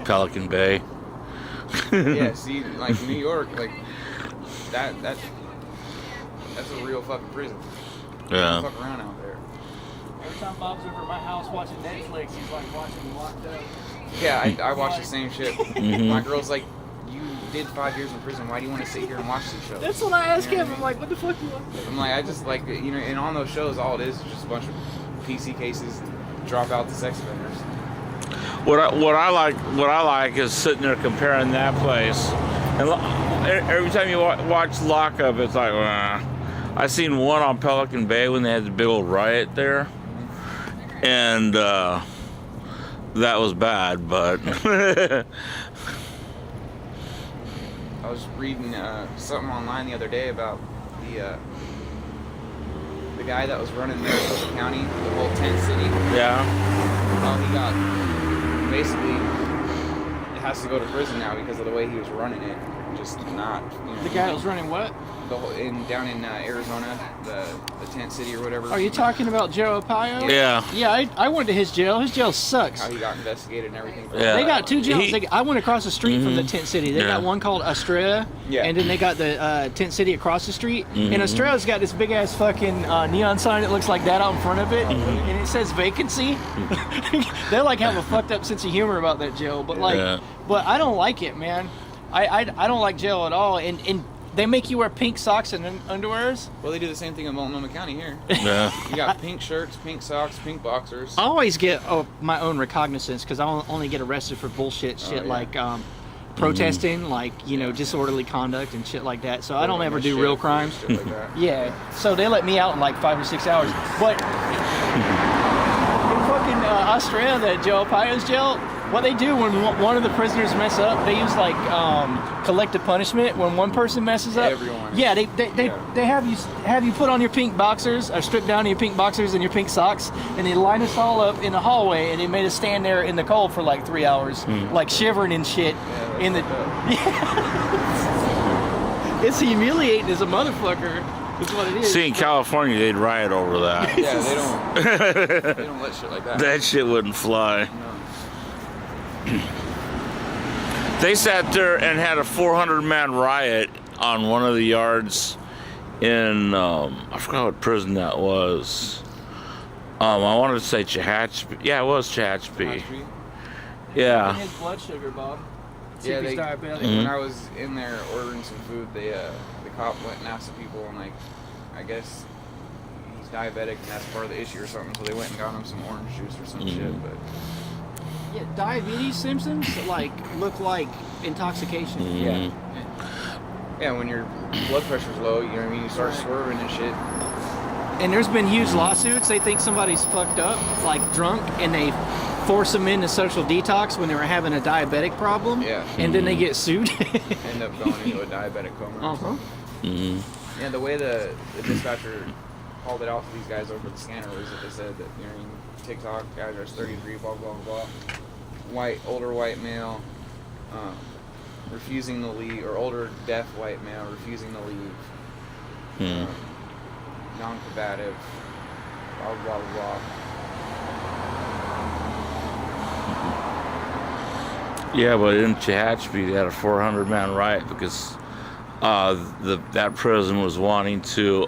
Pelican Bay. Yeah, see, like New York, like that's a real fucking prison. Yeah. Fuck around out there. Every time Bob's over at my house watching Netflix, he's like watching Locked Up. Yeah, I watch the same shit. Mhm. My girl's like, you did 5 years in prison. Why do you want to sit here and watch these shows? That's what I ask You know him. what I I'm like, what the fuck do you want? I'm like, I just like, you know, and on those shows, all it is just a bunch of PC cases, drop out the sex offenders. What I like is sitting there comparing that place, and every time you watch Lockup, it's like, I seen one on Pelican Bay when they had the big old riot there, and that was bad. But I was reading something online the other day about the guy that was running Maricopa County, the whole tent city. yeah, Well, he got basically has to go to prison now because of the way he was running it. Just not, you know. The guy that was running what? The whole, down in Arizona, the tent city or whatever. Are you talking about Joe Arpaio? yeah. Yeah, I went to his jail. His jail sucks. How he got investigated and everything. Yeah. They got two jails. He- I went across the street from the tent city. They Yeah. got one called Estrella, Yeah. and then they got the tent city across the street. And Estrella's got this big ass fucking neon sign that looks like that out in front of it, and it says vacancy. They like have a fucked up sense of humor about that jail, but like, Yeah. but I don't like it, man. I don't like jail at all, and they make you wear pink socks and underwears. Well, they do the same thing in Multnomah County here. Yeah. You got pink shirts, pink socks, pink boxers. I always get my own recognizance because I only get arrested for bullshit shit yeah. like protesting, like, you know, disorderly conduct and shit like that. So I don't ever do Shit, real crimes. shit like that. Yeah, so they let me out in like 5 or 6 hours. But in fucking Australia, that Joe Arpaio's jail, what they do when one of the prisoners mess up, they use like collective punishment. When one person messes up, Everyone. yeah, they have you put on your pink boxers, or strip down to your pink boxers and your pink socks, and they line us all up in the hallway, and they made us stand there in the cold for like 3 hours, like shivering and shit. Yeah, In the it's humiliating as a motherfucker. Is what it is. See, in California, they'd riot over that. Yeah, they don't let shit like that. That shit wouldn't fly. No. They sat there and had a 400-man riot on one of the yards in, I forgot what prison that was. I wanted to say Tehachapi. Yeah, it was Tehachapi. Street. Yeah. His blood sugar, Bob. See Yeah, if he's they, diabetic. when I was in there ordering some food, the cop went and asked the people, and like, I guess he's diabetic and that's part of the issue or something. So they went and got him some orange juice or some shit. But Yeah, diabetes symptoms like look like intoxication. yeah, when your blood pressure's low, you know what I mean. You start swerving and shit. And there's been huge lawsuits. They think somebody's fucked up, like drunk, and they force them into social detox when they were having a diabetic problem. Yeah. And then they get sued. End up going into a diabetic coma. Uh-huh. Yeah, the way the dispatcher called it out to these guys over the scanner was that they said that, you know, TikTok, address 33, blah, blah, blah. Older white male, refusing to leave, or older deaf white male refusing to leave. Non-combative, blah, blah, blah. Yeah, but in Tehachapi, they had a 400-man riot because that prison was wanting to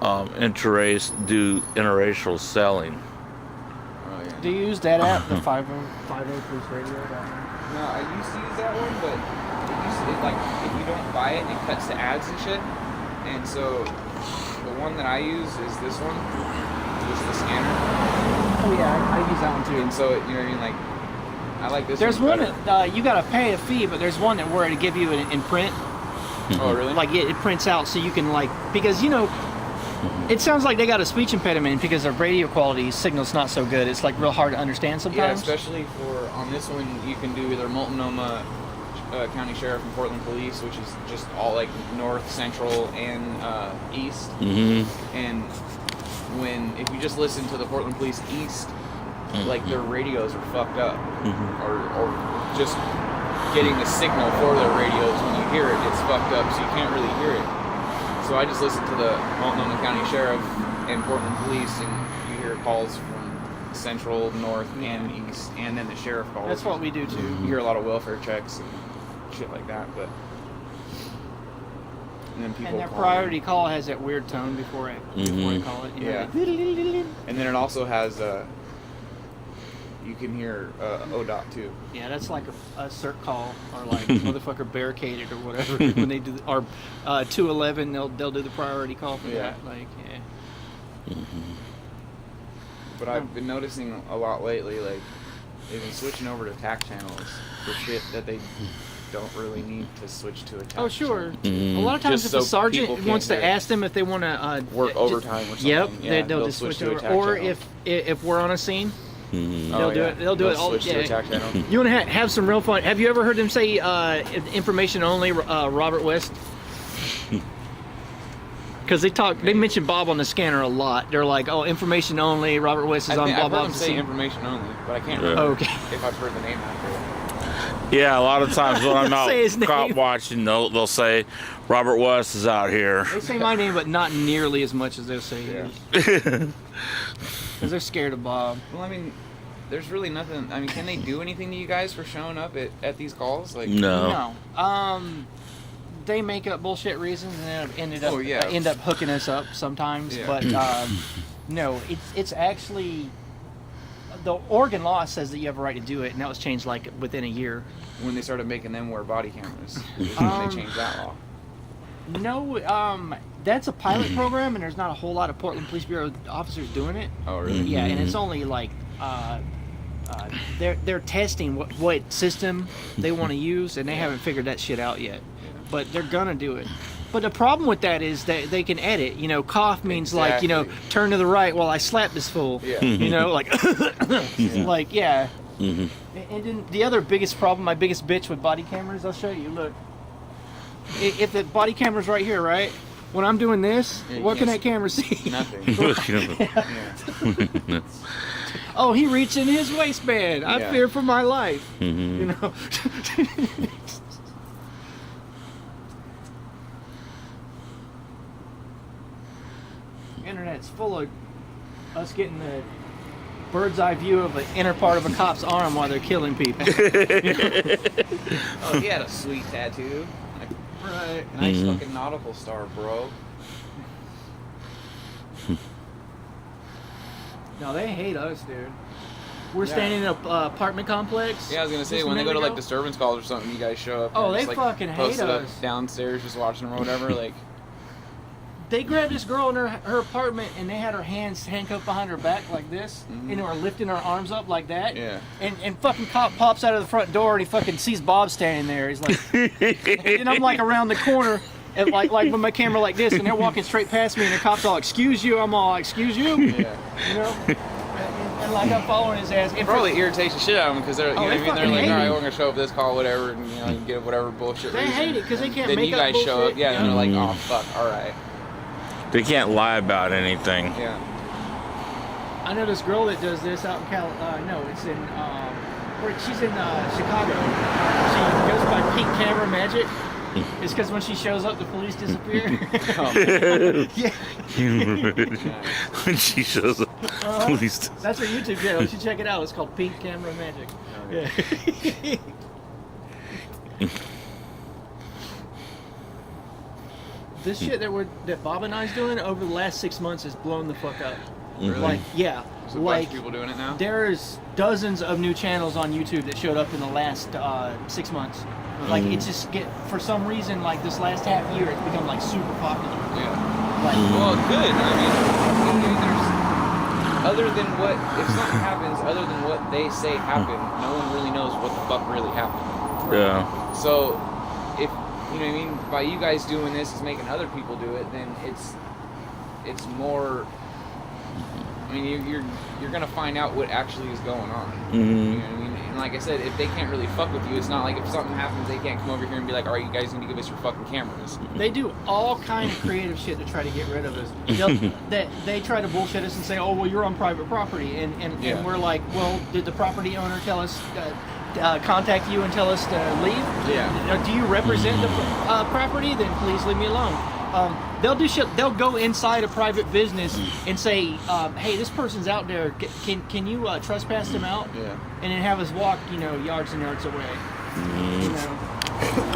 interracial selling. Oh, yeah. Do you use that app, the 50 Police Radio? No, I used to use that one, but like, if you don't buy it, it cuts to ads and shit. And so, the one that I use is this one, just the scanner. Oh yeah, I use that one too. And so, you know what I mean, like, I like this There's one better. that you gotta pay a fee, but there's one that where to give you it in print. Oh, really? Like it prints out so you can like, because you know, it sounds like they got a speech impediment because their radio quality signal's not so good. It's like real hard to understand Yeah, sometimes. especially on this one, you can do either Multnomah County Sheriff and Portland Police, which is just all like north, central, and east. And if you just listen to the Portland Police East, like their radios are fucked up, or just getting the signal for their radios when you hear it, it's fucked up, so you can't really hear it. So I just listen to the Multnomah County Sheriff and Portland Police, and you hear calls from central, north, and east, and then the sheriff calls. That's what we do too. You hear a lot of welfare checks and shit like that, but and then people And their call priority call has that weird tone before I call it. You know, Yeah. like, and then it also has you can hear ODOT too. yeah, that's like a cert call or like motherfucker barricaded or whatever when they do or 211 they'll do the priority call for Yeah. that. Like But I've been noticing a lot lately, like they've been switching over to TAC channels for shit that they don't really need to switch to a TAC. oh sure. channel. A lot of times Just if a so people sergeant can't wants to hear. ask them if they want to Work overtime or something. Yep, Yeah, they'll just switch to a over. TAC Or channel. if we're on a scene, Mhm. they'll do it. They'll do it all. Switch to a TAC channel. You want to have some real fun. Have you ever heard them say information only, Robert West? Because they mention Bob on the scanner a lot. They're like, oh, information only. Robert West is on I've blah heard blah. them say information only, but I can't Yeah. remember Okay. if I've heard the name after. Yeah, a lot of times when I'm Say his out cop name. watching, they'll say Robert West is out here. They say my name, but not nearly as much as they'll say Yeah. his. Because they're scared of Bob. Well, I mean, there's really nothing. I mean, can they do anything to you guys for showing up at these calls? Like, No. No. They make up bullshit reasons and then end up hooking us up sometimes. Yeah. But no, it's actually the Oregon law says that you have a right to do it, and that was changed like within a year. when they started making them wear body cameras, is when they changed that law. No, that's a pilot program, and there's not a whole lot of Portland Police Bureau officers doing it. Oh, really? Yeah, and it's only like they're testing what system they want to use, and they haven't figured that shit out yet. But they're gonna do it. But the problem with that is that they can edit. You know, cough means like, you know, Exactly. turn to the right while I slap this fool. Yeah. You know, like, like yeah. Mhm. And then the other biggest problem, my biggest bitch with body cameras, I'll show you. Look, if the body camera's right here, right? When I'm doing this, Yeah, you what can can't that camera see? Nothing. Yeah. Oh, he reached in his waistband. I Yeah. fear for my life. Mhm. You know. Internet's full of us getting the bird's eye view of the inner part of a cop's arm while they're killing people. Oh, he had a sweet tattoo. Like, Right. nice Mhm. fucking nautical star, bro. No, they hate us, dude. We're Yeah. standing in an apartment complex. Yeah, I was gonna say, just a when they go minute to like ago. disturbance calls or something, you guys show up. Oh, and they just, like, fucking hate posted up us. downstairs, just watching them or whatever. Like, They grabbed this girl in her apartment and they had her hands handcuffed behind her back like this, Mhm. and they were lifting her arms up like that. Yeah. And fucking cop pops out of the front door and he fucking sees Bob standing there. He's like, and I'm like around the corner, and like with my camera like this, and they're walking straight past me, and the cop's all, "Excuse you," I'm all, "Excuse you," yeah. you know. And like I'm following his ass. And Probably irritates the shit out of them because they're, you know Oh, what I they mean? They're fucking like, hate all right, it. we're gonna show up this call, whatever, and you know, you get whatever bullshit. They reason. hate it because they can't Then make you up guys show bullshit. up, yeah, and they're like, oh fuck, all right, They can't lie about anything. yeah. I know this girl that does this out in no, it's in she's in Chicago. She goes by Pink Camera Magic. It's because when she shows up, the police disappear. Yeah, When she shows up, police. that's her YouTube channel. You should check it out. It's called Pink Camera Magic. Yeah. This shit that Bob and I's doing over the last 6 months has blown the fuck up. Really? Like, yeah, There's a bunch like of people doing it now. there's dozens of new channels on YouTube that showed up in the last 6 months. Like it's just for some reason, like this last half year, it's become like super popular. Yeah. Like, Well, good. I mean, there's other than what if something happens, other than what they say happened, no one really knows what the fuck really happened. Yeah. So, if you know what I mean, by you guys doing this is making other people do it, then it's more. I mean, you're gonna find out what actually is going on. You know what I mean? And like I said, if they can't really fuck with you, it's not like if something happens, they can't come over here and be like, "All right, you guys need to give us your fucking cameras." they do all kind of creative shit to try to get rid of us. They try to bullshit us and say, "Oh, well, you're on private property," and Yeah. we're like, "Well, did the property owner tell us?" Contact you and tell us to leave? Yeah. Do you represent the property? Then please leave me alone. They'll do shit. They'll go inside a private business and say, "Hey, this person's out there. Can you trespass them out?" Yeah. And then have us walk, yards and yards away. You know,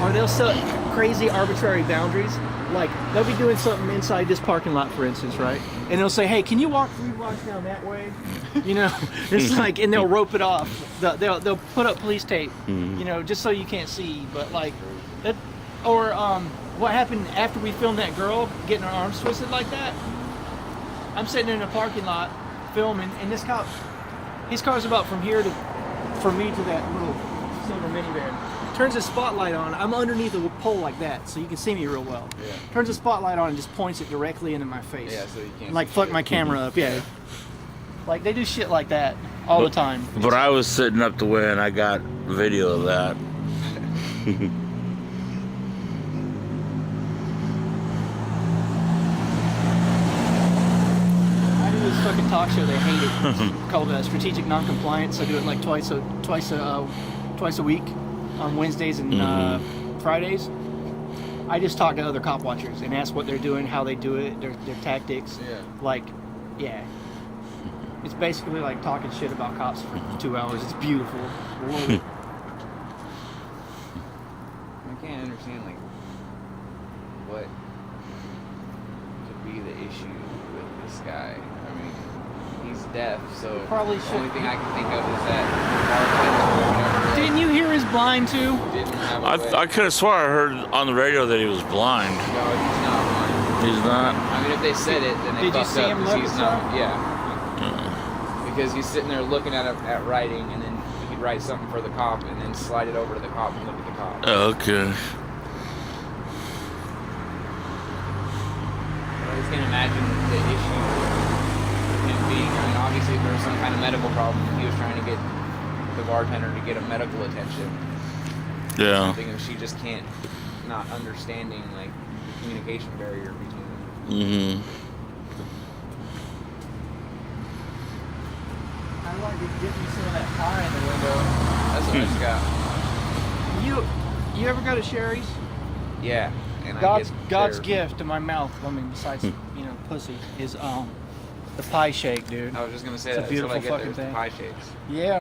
or they'll set crazy arbitrary boundaries. Like they'll be doing something inside this parking lot, for instance, right? And they'll say, "Hey, can you walk 3 blocks down that way?" It's like, and they'll rope it off. They'll put up police tape, just so you can't see. But like that, or what happened after we filmed that girl getting her arms twisted like that? I'm sitting in a parking lot filming, and this cop, his car's about from me to that little silver minivan. Turns the spotlight on. I'm underneath a pole like that, so you can see me real well. Yeah. Turns the spotlight on and just points it directly into my face. Yeah, so you can't. Like see fuck shit. my camera up. Yeah. Like they do shit like that all the time. But I was sitting up the way and I got video of that. I do this fucking talk show. They hate it. It's called Strategic Noncompliance. I do it like twice a week on Wednesdays and Fridays. I just talk to other cop watchers and ask what they're doing, how they do it, their tactics. Yeah. It's basically like talking shit about cops for 2 hours. It's beautiful. Love it. I can't understand like what could be the issue with this guy. I mean, he's deaf, so Probably the should- only thing I can think of is that bartender Didn't you hear his blind too? didn't have a way. I could have swore I heard on the radio that he was blind. No, he's not blind. He's not. I mean, if they said it, then they Did you fucked see up him because look he's at not. something? Yeah. Because he's sitting there looking at writing, and then he'd write something for the cop, and then slide it over to the cop and look at the cop. Okay. I just can't imagine the issue with him being. I mean, obviously, if there was some kind of medical problem, he was trying to get the bartender to get a medical attention. Yeah. Something that she just can't, not understanding like the communication barrier between them. Mm-hmm. I like to give you some of that pie in the window. That's what I just got. You ever go to Sherry's? Yeah. And God's I get God's their- gift to my mouth. I mean, besides pussy, is the pie shake, dude. I was just gonna say It's a that. That's what I beautiful get there, fucking is the thing. pie shakes. Yeah.